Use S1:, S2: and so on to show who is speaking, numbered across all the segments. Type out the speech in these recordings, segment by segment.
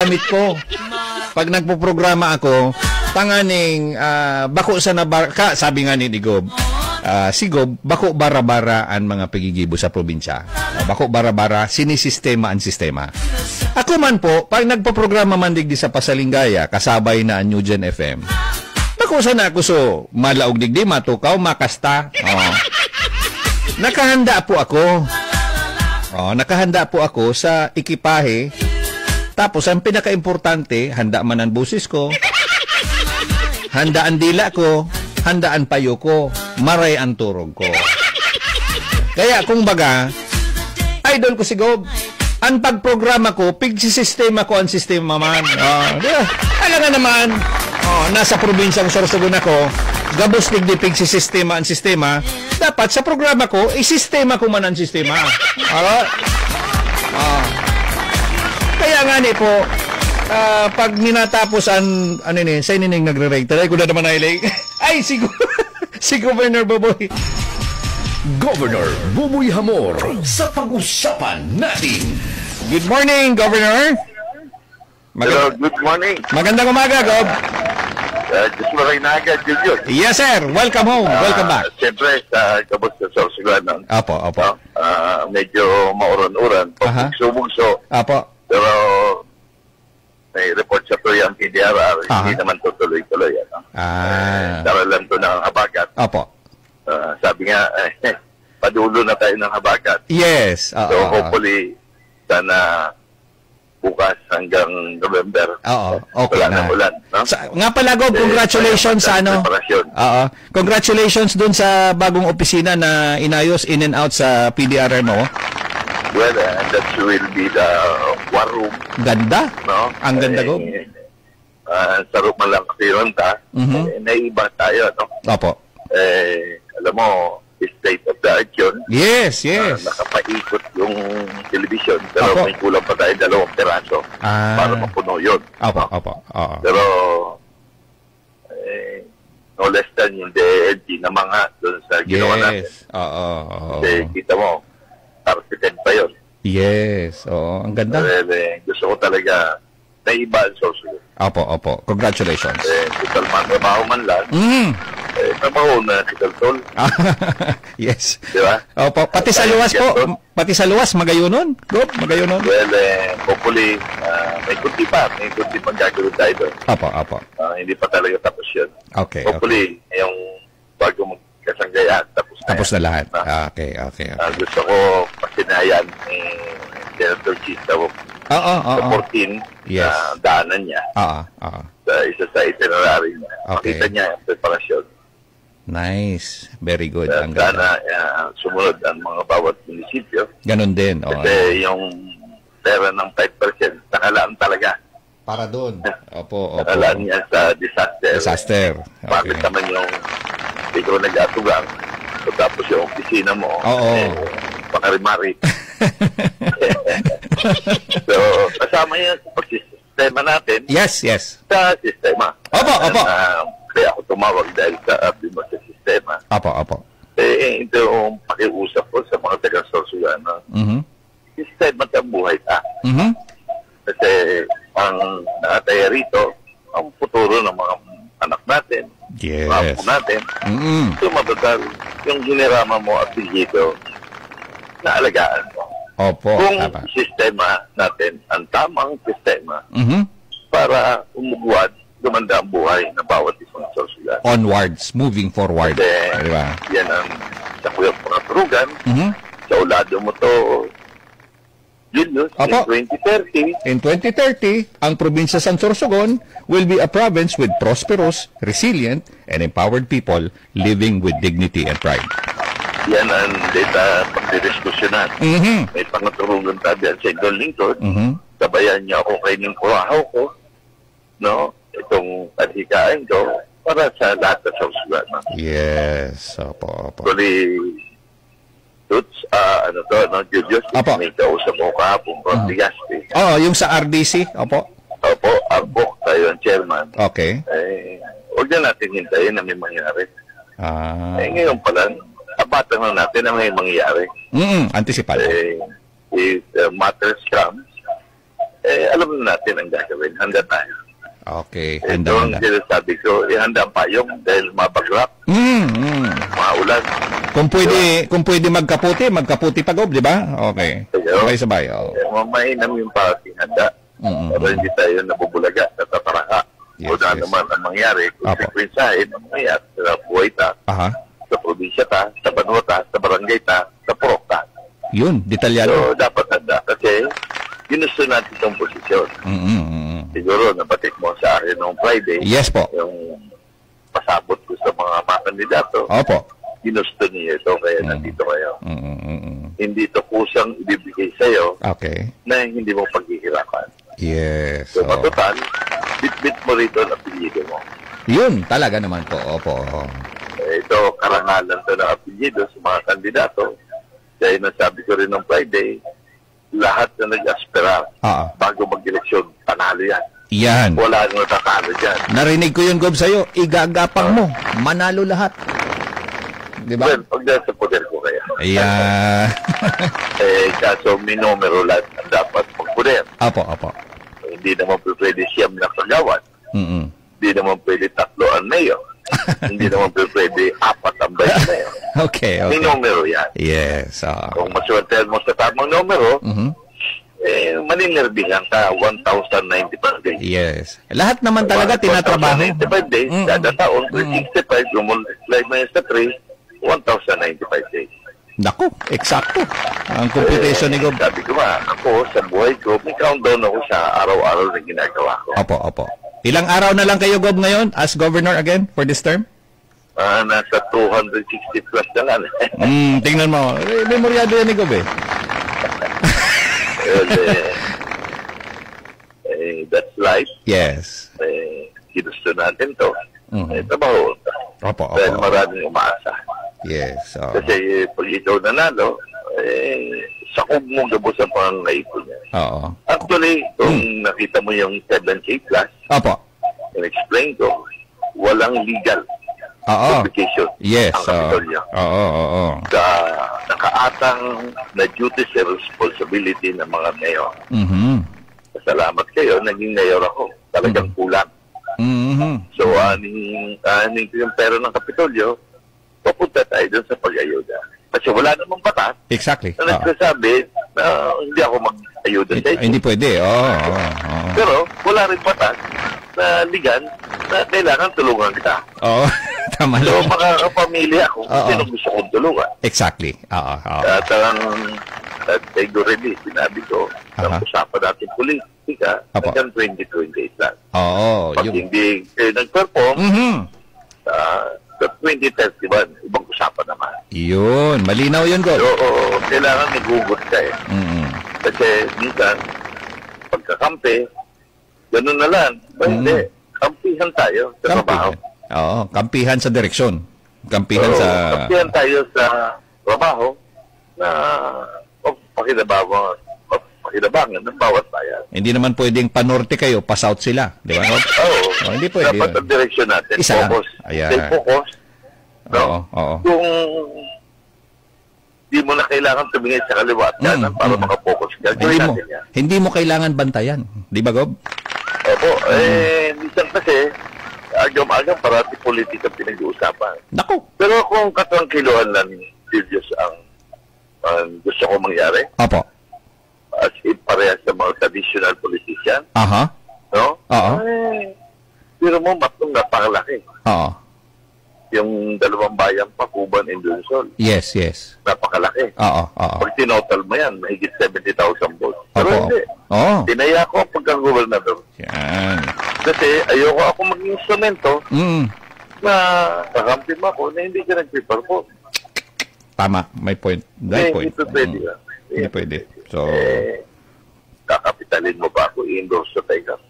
S1: gamit ko. Pag nagpo-programa ako, tanganing bako sa nabarka, sabi nga ni Gob. Si Gob, bako bara-bara ang mga pagigibo sa probinsya. Bako bara-bara, sinisistema ang sistema. Ako man po, pag nagpo-programa man digdi sa Pasalingaya, kasabay na ang New Gen FM. Nakusa na ako so, malaog digdi, matukaw, makasta. Nakahanda po ako. Nakahanda po ako sa ekipahe. Tapos, ang pinaka-importante, handa man ang busis ko, handa ang dila ko, handa ang payo ko, maray ang turog ko. Kaya, kung baga, idol ko si Gob, ang pagprograma ko, pigsisistema ko ang sistema man. Alam nga naman, nasa probinsyang Sorsogon ako, gabos digdi pigsisistema ang sistema, dapat sa programa ko, isistema ko man ang sistema. Kaya nga ni po, pag ninatapos ang, sa inining nagre-rate, taray ko na naman nailig. Ay, si Governor Boboy.
S2: Governor Boboy Hamor sa pag-usapan natin.
S1: Good morning, Governor.
S3: Hello, good morning.
S1: Magandang umaga, Gob.
S3: Just Marinaga, Julius.
S1: Yes, sir. Welcome home. Welcome back.
S3: Siyempre, sa kabos sa Sorsogon.
S1: Opo.
S3: Medyo mauran-uran. Pag-sumugso.
S1: Opo.
S3: Pero may report sa Tuyang PDRR, hindi naman tutuloy-tuloy. Daralan to ng habagat.
S1: Opo.
S3: Sabi nga, padulo na tayo ng habagat.
S1: Yes.
S3: So hopefully, sana bukas hanggang November.
S1: Okay
S3: wala
S1: na.
S3: Ulan, no?
S1: Nga pala, Gob, congratulations sa ano. Congratulations dun sa bagong opisina na inayos in and out sa PDRR mo.
S3: Well, that will be the war room.
S1: Ganda.
S3: No?
S1: Ang ganda, Gob.
S3: Sa room lang kasi yun, naiba tayo, no?
S1: Opo.
S3: Alam mo, state of the art yun.
S1: Yes.
S3: Nakapaikot yung television. Pero may kulang pa tayo 2 peraso para mapuno yun.
S1: Opo.
S3: Pero, no less than yung DLG na mga doon sa ginawa natin. Kasi kita mo, architect pa yun.
S1: Yes. Ang ganda.
S3: Gusto ko talaga naiba ang Sorsogon.
S1: Opo. Congratulations.
S3: Total trabaho man lang. Trabaho na si Tol.
S1: Yes.
S3: Diba?
S1: Opo. Pati sa luwas po. Pati sa luwas, magayunon. Gob, magayunon.
S3: Well, hopefully, may kunti pang gagawin tayo doon.
S1: Opo.
S3: Hindi pa talaga tapos yun.
S1: Okay.
S3: Hopefully, yung bago magkasanggayaan, tapos
S1: na lahat. Okay.
S3: Gusto ko pasinayan ni Senator Chista sa 14 na daanan niya. Sa isa sa itinerary niya. Makita niya ang preparasyon.
S1: Nice. Very good.
S3: Sana sumunod ang mga bawat munisipyo.
S1: Ganon din.
S3: Kasi yung pera ng 5%, nakalaan talaga.
S1: Para doon. Opo.
S3: Nakalaan niya sa disaster. Bakit naman yung ikaw nag-atugang, tapos yung opisina mo, pakarimari. So, kasama yan sa sistema natin.
S1: Yes.
S3: Sa sistema.
S1: Opo.
S3: Kaya ako tumawag dahil sa sa sistema.
S1: Opo.
S3: Ito yung pakiusap ko sa mga taga-Sorsogon. Sistema sa buhay ta. Kasi ang nakataya rito, ang futuro ng mga anak natin, mga apo natin. So, matagal, yung ginirama mo at dito, naalagaan mo.
S1: Opo.
S3: Kung sistema natin, ang tamang sistema, para umuguad, gumanda ang buhay ng bawat isang Sorsogon.
S1: Onwards, moving forward.
S3: Diba? Yan ang sa kuyang pangaturugan. Sa ulado mo to, Julius, in 2030,
S1: ang probinsya San Sorsogon will be a province with prosperous, resilient, and empowered people living with dignity and pride.
S3: Yan ang data pagdidiskusyonan. May pangaturugan tabi ang sa Idol Lingkod. Sabayan niya ako kayo ng kurahaw ko. No? Itong adhikain ko para sa lahat ng Sorsogon.
S1: Yes. Opo.
S3: Actually, Toots, Julius, may kausap ko kahapon, Rodriguez.
S1: Yung sa RDC, opo.
S3: Opo, Arbok, tayo ang chairman.
S1: Okay.
S3: Huwag na natin hintayin na may mangyari. Ngayon pa lang, abatan na natin na may mangyari.
S1: Anticipado.
S3: If matters comes, alam na natin ang gagawin. Handa tayo.
S1: Okay.
S3: Ito ang sinasabi ko, ihanda ang payong dahil mabagrap, maulan.
S1: Kung pwede magkaputi pa, Gob, di ba? Okay. Okay, sabay.
S3: Mainam yung parating handa. Para hindi tayo nabubulaga sa tataraka. O na naman ang mangyari, kung sekwensahin ang mangyari sa buhay ta, sa probinsya ta, sa banwa ta, sa barangay ta, sa purok ta.
S1: Yun, detalyado.
S3: So, dapat handa. Kasi, ginusto natin itong posisyon. Siguro, nabatik mo sa akin noong Friday.
S1: Yes po.
S3: Yung pasabot ko sa mga kandidato.
S1: Opo.
S3: Ginusto niyo ito, kaya nandito kayo. Hindi ito kusang ibibigay sa'yo na hindi mo paghihirapan.
S1: Yes.
S3: So, matutal, bit-bit mo rito ang apelyido mo.
S1: Yun, talaga naman po. Opo.
S3: Ito, karangalan to ng apelyido sa mga kandidato. Kaya nasabi ko rin noong Friday, lahat na nag-aspira bago mag-eleksyon, panalo yan.
S1: Yan.
S3: Wala nang natatalo dyan.
S1: Narinig ko yun, Gob, sa'yo. Igagapang mo. Manalo lahat. Diba?
S3: Well, pag dahil sa poder ko kaya.
S1: Ayan.
S3: Kaso minumero lahat ang dapat magpoder.
S1: Apo.
S3: Hindi naman pwede siyam na kagawad. Hindi naman pwede 3 ang mayor. Hindi naman pwede 4 ang vice mayor.
S1: Okay.
S3: Minumero yan.
S1: Yes.
S3: Kung maswertehan mo sa tamang numero, maninerbihan ka 1,095 days.
S1: Yes. Lahat naman talaga tinatrabaho.
S3: 1,095 days, kada taon, 365, lumultiply mo yun sa 3, 1,095 days.
S1: Naku, eksakto. Ang computation ni Gob.
S3: Sabi ko ako sa buhay ko, may countdown ako sa araw-araw na ginagawa ko.
S1: Opo. Ilang araw na lang kayo, Gob, ngayon as governor again for this term?
S3: Nasa 260 plus na lang.
S1: Tingnan mo. Memoryado yan ni Gob eh.
S3: That's life.
S1: Yes.
S3: Ginusto natin to. Trabaho.
S1: Opo.
S3: Dahil maraming umaasa.
S1: Yes.
S3: Kasi pag ikaw nanalo, sakog mo gabos ang pangangaipo niya.
S1: Oo.
S3: Actually, kung nakita mo yung 7K plus, in-explain ko, walang legal publication.
S1: Yes.
S3: Ang Kapitolyo.
S1: Oo.
S3: Sa nakaatang na duties and responsibility ng mga mayor. Salamat kayo, naging mayor ako. Talagang kulang. So, aning yung pera ng Kapitolyo, papunta tayo dun sa pag-ayuda. Kasi wala namang batas na nagsasabi na hindi ako mag-ayuda sa inyo.
S1: Hindi pwede.
S3: Pero wala rin batas na ligan na kailangan tulungan kita.
S1: Tama lang.
S3: So, makakapamilya ako kung sino gusto kong tulungan.
S1: Exactly.
S3: At categorically, sinabi ko, ang usapan natin politika hanggang 2028 lang. Pag hindi kayo nag-perform, sa 2031, ibang usapan naman.
S1: Yun. Malinaw yun, Gob.
S3: So, kailangan nagugot ka eh. Kasi minsan, pagkakampi, ganun na lang. Hindi. Kampihan tayo sa trabaho.
S1: Kampihan sa direksyon. Kampihan
S3: tayo sa trabaho na pakinabangan ng bawat bayan.
S1: Hindi naman pwedeng panorte kayo, pa-south sila. Di ba? Hindi pwede.
S3: Dapat ang direksyon natin.
S1: Isa.
S3: Focus. Stay focus. Kung hindi mo na kailangan tumingin sa kaliwa at kanan para makapokus ka.
S1: Hindi mo kailangan bantayan. Di ba, Gob?
S3: Opo. Minsan kasi, agam-agam parati politika pinag-uusapan.
S1: Naku.
S3: Pero kung katangkiluhan lang serious ang gusto ko mangyari, as in parehas sa mga traditional politician, no? Pero mo, matong napakalaki. Yung dalawang bayan pa, Cuban and Luzon.
S1: Yes.
S3: Napakalaki. Pag tinotal mo yan, mahigit 70,000 votes. Pero hindi. Tinaya ko ang pagkang-gobernador.
S1: Yan.
S3: Kasi ayoko ako maging instrumento na kakampi mo ako na hindi ka nag-perform.
S1: Tama. May point.
S3: Ito pwede.
S1: Hindi pwede. So,
S3: kakapitalin mo ba ako i-endorse sa Tiger?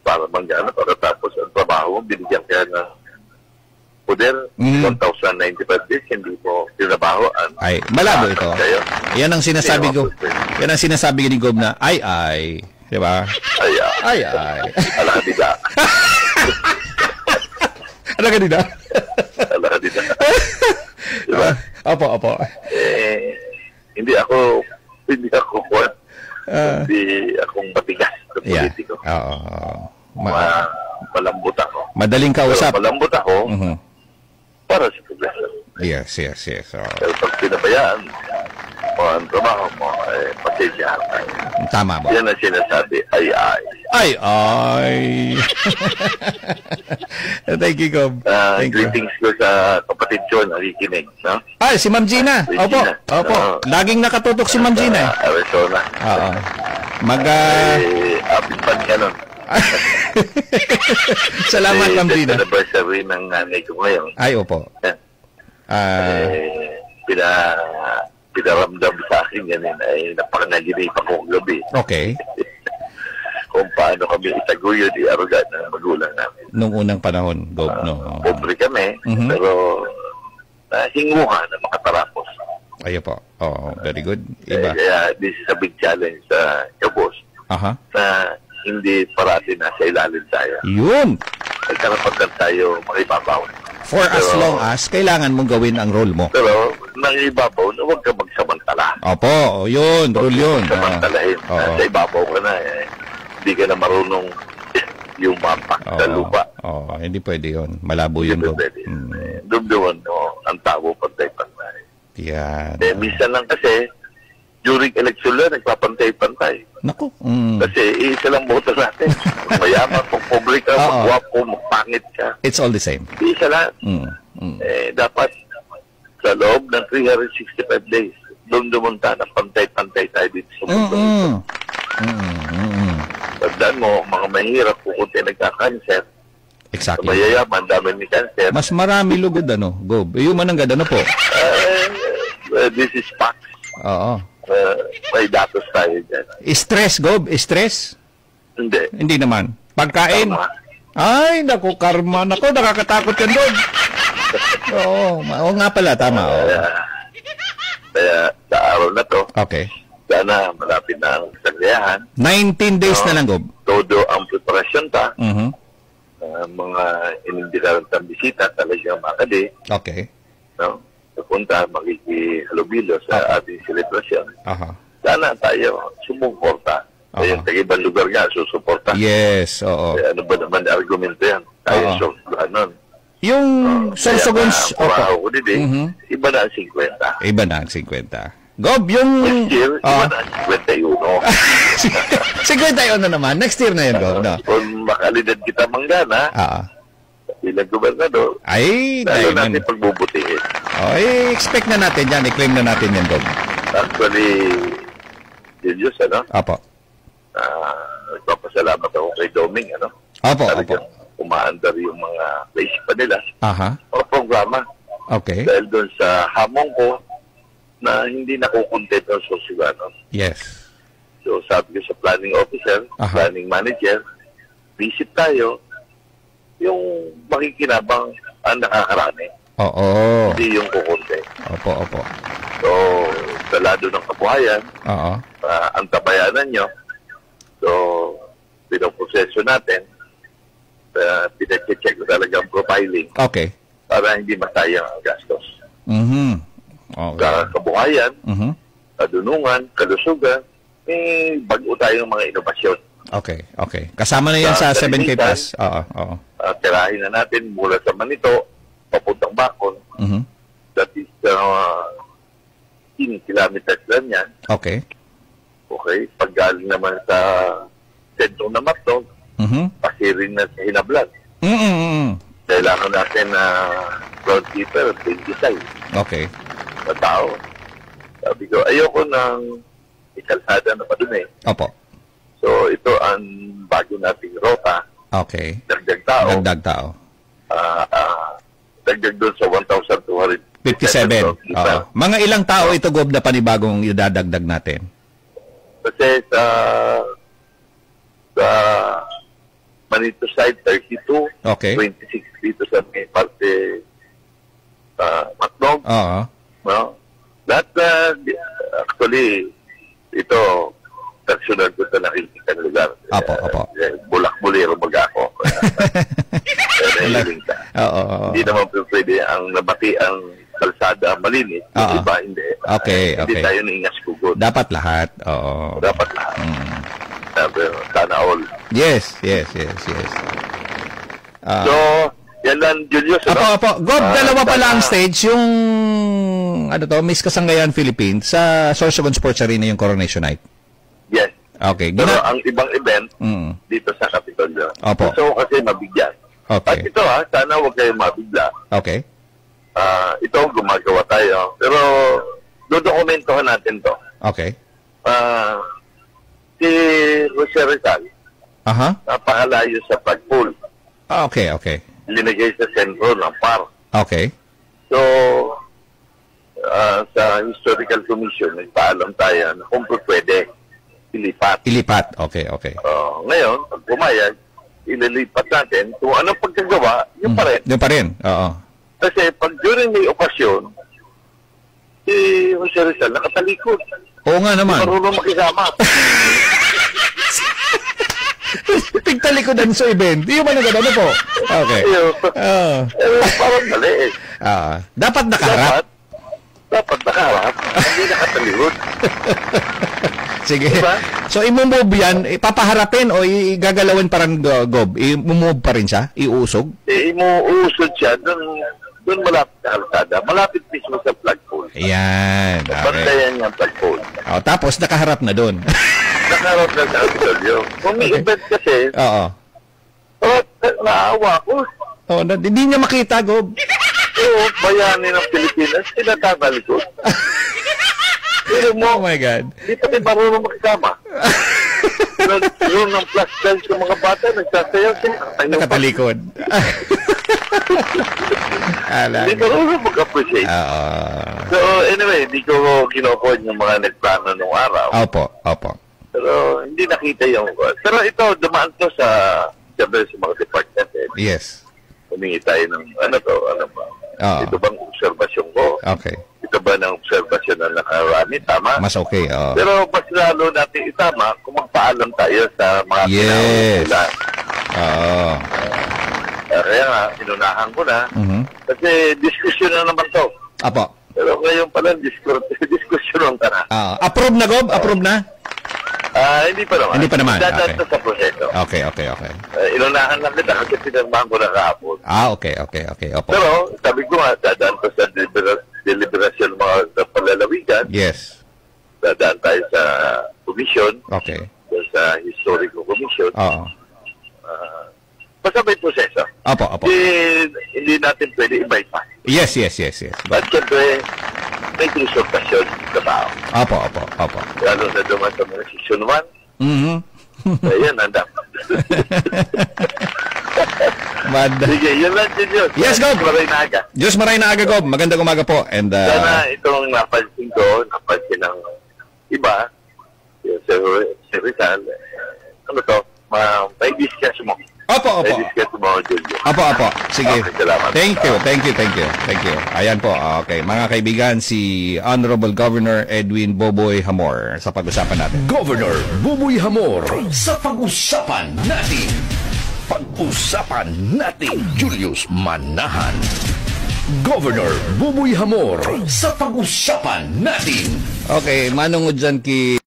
S3: Para manggana, para tapos ang trabaho mo, binigyan ka na poder, 1,095 days, hindi mo tinabahoan.
S1: Ay, malabo ito. Yan ang sinasabi ko. Yan ang sinasabi ni Gob na, ay. Di ba? Ay.
S3: Alakadida.
S1: Alakadida?
S3: Alakadida. Diba?
S1: Opo.
S3: Hindi ako Hindi akong matigas sa
S1: Yeah.
S3: politiko.
S1: Oo.
S3: Malambot ako.
S1: Madaling kausap.
S3: Pero malambot ako para sa progreso.
S1: Yes. Oo.
S3: Pero pag pinabayaan mo ang trabaho mo, pasensyahan tayo.
S1: Tama ba?
S3: Yan ang sinasabi, ay.
S1: Thank you, Gob. Thank you.
S3: Greetings ko sa kapatid ko na nakikinig. No?
S1: Si Ma'am Gina. Opo. Laging nakatutok si Ma'am Gina.
S3: Arizona.
S1: Oo.
S3: Apit pa niya nun.
S1: Salamat, Ma'am Gina.
S3: Anniversary ng nanay ko ngayon.
S1: Ay, opo.
S3: Pinaramdam sa akin yan ay napakanaginipa ko gabi.
S1: Okay.
S3: Kung paano kami itaguyod, i-arugat ng magulang namin.
S1: Nung unang panahon, Gob, no?
S3: Pobre kami, pero hinguhan na makatarapos.
S1: Ayo po. Very good. Iba.
S3: Kaya this is a big challenge sa boss na hindi parati nasa ilalim tayo.
S1: Yun!
S3: Ay karapatan tayo makibabaw.
S1: For as long as kailangan mong gawin ang role mo.
S3: Pero nang ibabaw, huwag ka magsamantala.
S1: Opo, yun. Rule yun.
S3: Samantalahin. Sa ibabaw ka na, hindi ka na marunong yumapak sa lupa.
S1: Hindi pwede yun. Malabo yun.
S3: Dumduman, ang tao pantay-pantay.
S1: Yan.
S3: Minsan lang kasi, during election lang, nagpapantay-pantay.
S1: Naku.
S3: Kasi isa lang boto natin. Mayaman, pobre ka, magwapo, magpangit ka.
S1: It's all the same.
S3: Isa lang. Dapat sa loob ng 365 days, dumdumunta na pantay-pantay tayo dito sa mundo. Tandaan mo, mga mahirap kung kunti nagka-cancer.
S1: Exactly.
S3: Mayayaman, dami ni cancer.
S1: Mas marami lugod, Gob. Yung mananggad, po?
S3: This is facts.
S1: Oo.
S3: May datos tayo dyan.
S1: Stress, Gob? Stress?
S3: Hindi.
S1: Hindi naman. Pagkain?
S3: Tama.
S1: Ay, naku, karma. Naku, nakakatakot yan, Gob. Oo nga pala, tama.
S3: Kaya sa araw na to,
S1: okay.
S3: Sana malapit na ang sagyahan.
S1: 19 days na lang, Gob.
S3: Todo ang preparasyon ta. Mga inindikarang bisita talagang makadi.
S1: Okay.
S3: No? Pupunta, makikihalubilo sa ating selebrasyon. Sana tayo sumuporta. Yung tag-ibang lugar nga, susuporta.
S1: Yes, oo.
S3: Ano ba naman argumento yan? Tayo nun.
S1: Yung Sorsogons,
S3: iba na ang 50.
S1: Iba na ang 50. Gob, yung...
S3: Next year, iba na ang
S1: 51. 51 na naman. Next year na yun, Gob. No?
S3: Kung makalidad kita manggana, bilang gobernador, lalo natin pagbubutihin.
S1: Expect na natin yan. I-claim na natin yan, Gob.
S3: Actually, Julius,
S1: Apo.
S3: Nagpapasalamat ako kay Doming,
S1: Apo.
S3: Umaandar yung mga place pa nila. O programa.
S1: Okay.
S3: Dahil doon sa hamong ko na hindi nakukontent ang Sorsoganos.
S1: Yes.
S3: So sabi ko sa planning officer, planning manager, visit tayo yung makikinabang ang nakakarami. Hindi yung kukontent.
S1: Opo.
S3: So sa lado ng kabuhayan, ang tabayanan nyo, so pinoproseso natin, pinacheck ko talaga ang profiling.
S1: Okay.
S3: Para hindi masayang ang gastos.
S1: Okay.
S3: Sa kabuhayan, kadunungan, kalusugan, bago tayo ng mga inovasyon.
S1: Okay. Kasama na yan sa 7K Plus. Oo.
S3: Tirahin na natin mula sa Manito, papuntang Bacon. That is 10 kilometers lang yan.
S1: Okay.
S3: Pag galing naman sa sentro na Matnog, pasirin na sa Hinablag. Kailangan natin na groundkeeper, 25.
S1: Okay.
S3: Na tao. Sabi ko, ayoko ng ikalsada na padumi.
S1: Opo.
S3: So, ito ang bago nating rota.
S1: Okay.
S3: Dagdag tao. Dagdag doon sa 1,257.
S1: Mga ilang tao ito, Gob, na panibagong idadagdag natin?
S3: Kasi sa Manito side, 32.
S1: Okay.
S3: 26 dito sa may parte Matnog. No? Lahat actually, ito, personal ko sa nakikita ng lugar.
S1: Opo.
S3: Bulak-bulero baga ako. Hindi naman pwede ang nabati ang kalsada malinis, yung iba hindi.
S1: Okay,
S3: Hindi tayo naingas kugod.
S1: Dapat lahat. Oo.
S3: Dapat lahat. Sabi, sana all.
S1: Yes.
S3: So, yan lang, Julius.
S1: Apo. Gob, dalawa pala ang stage, yung Miss Kasangayan Philippines sa Sorsogon Sports Arena yung Coronation Night.
S3: Yes.
S1: Okay.
S3: Pero ang ibang event, dito sa Capitolio.
S1: Opo.
S3: So, kasi mabigyan. At
S1: Okay.
S3: ito sana huwag kayong mabigla.
S1: Okay.
S3: Ito gumagawa tayo. Pero, dodokumentohan natin to.
S1: Okay.
S3: Si Jose Rizal, napakalayo sa flagpole.
S1: Okay.
S3: Linagay sa sentro ng park.
S1: Okay.
S3: So, sa Historical Commission, nagpaalam tayo na kung pwede ilipat.
S1: Okay.
S3: Ngayon, pag pumayag, ililipat natin. Kung anong pagkagawa, yun pa rin.
S1: Yun pa rin, oo.
S3: Kasi pag during may okasyon, si Jose Rizal nakatalikod.
S1: Oo nga naman.
S3: Marunong makisama.
S1: Tigtalikodan sa event. Di ba nagano po? Okay.
S3: Parang mali eh.
S1: Dapat nakaharap.
S3: Dapat nakaharap. Hindi nakatalikod.
S1: Sige.
S3: Diba?
S1: So, imumove yan, ipapaharapin o igagalawin parang Gob? Imumove pa rin siya? Iusog?
S3: Imuusod siya doon malapit sa kalsada. Malapit mismo sa flagpole.
S1: Ayan.
S3: Bandayan yung flagpole.
S1: Tapos, nakaharap na doon.
S3: Nakaharap na sa Capitolio. Kung may event kasi, naawa ko.
S1: Hindi niya makita, Gob.
S3: Bayani ng Pilipinas, sila tatalikod. Pero
S1: Oh my God.
S3: Hindi pa rin marunong makisama. Nagkaroon ng flash dance sa mga bata, nagsasayaw sila.
S1: Nakatalikod.
S3: Hindi marunong mag-appreciate. So anyway, hindi ko kinopon yung mga nagplano nung araw.
S1: Opo.
S3: Pero hindi nakita yung... Pero ito, dumaan to sa mga department.
S1: Yes.
S3: Humingi tayo ng ano ba? Ito bang obserbasyon ko?
S1: Okay.
S3: Ito ba ng obserbasyon na nakarami? Tama?
S1: Mas okay.
S3: Pero mas lalo natin itama kung magpaalam tayo sa mga
S1: pinauulan.
S3: Kaya nga, inunahan ko na. Kasi diskusyon na naman to.
S1: Apo.
S3: Pero ngayon pala, diskusyon ka na.
S1: Approve na, Gob? Approve na?
S3: Hindi pa naman.
S1: Hindi pa naman.
S3: Dadaan to sa proseso.
S1: Okay.
S3: Inunahan lang kita kasi pinirmahan ko na kahapon.
S1: Okay. Opo.
S3: Pero, sabi ko nga, dadaan to sa deliberasyon mga palalawigan.
S1: Yes.
S3: Dadaan tayo sa commission.
S1: Okay.
S3: Sa historical commission. Basta may proseso.
S1: Opo.
S3: Hindi natin pwede i-bypass.
S1: Yes.
S3: At syempre, may konsultasyon sa tao.
S1: Opo.
S3: Lalo na duman sa mga season 1. Ayan, handa. Sige, yun lang din yun.
S1: Yes, Gob.
S3: Diyos
S1: maray na aga, Gob. Magandang umaga po. And,
S3: sana itong napansin ng iba, si Rizal, may discuss mo.
S1: Opo.
S3: May discuss mo, Julio.
S1: Opo. Sige.
S3: Okay, salamat.
S1: Thank you. Ayan po. Okay. Mga kaibigan, si Honorable Governor Edwin Boboy Hamor sa pag-usapan natin.
S2: Governor Boboy Hamor sa pag-usapan natin. Pag-usapan natin, Julius Manahan. Governor Boboy Hamor sa pag-usapan natin.
S1: Okay, manungod dyan